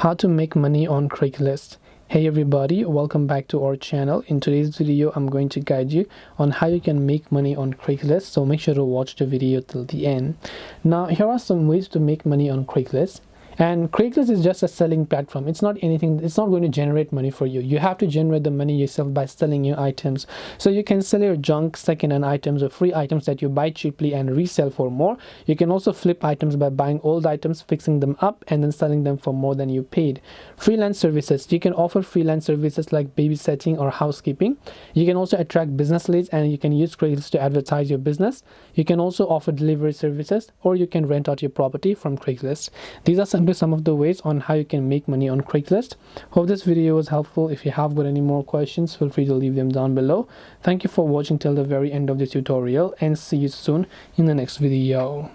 How to make money on Craigslist. Hey everybody, welcome back to our channel. In today's video I'm going to guide you on how you can make money on Craigslist, so make sure to watch the video till the end. Now here are some ways to make money on Craigslist. And Craigslist is just a selling platform. It's not anything, it's not going to generate money for you. You have to generate the money yourself by selling your items. So you can sell your junk, second-hand items, or free items that you buy cheaply and resell for more. You can also flip items by buying old items, fixing them up, and then selling them for more than you paid. Freelance services. You can offer freelance services like babysitting or housekeeping. You can also attract business leads, and you can use Craigslist to advertise your business. You can also offer delivery services, or you can rent out your property from Craigslist. These are some of the ways on how you can make money on Craigslist. Hope this video was helpful. If you have got any more questions, feel free to leave them down below. Thank you for watching till the very end of this tutorial, and see you soon in the next video.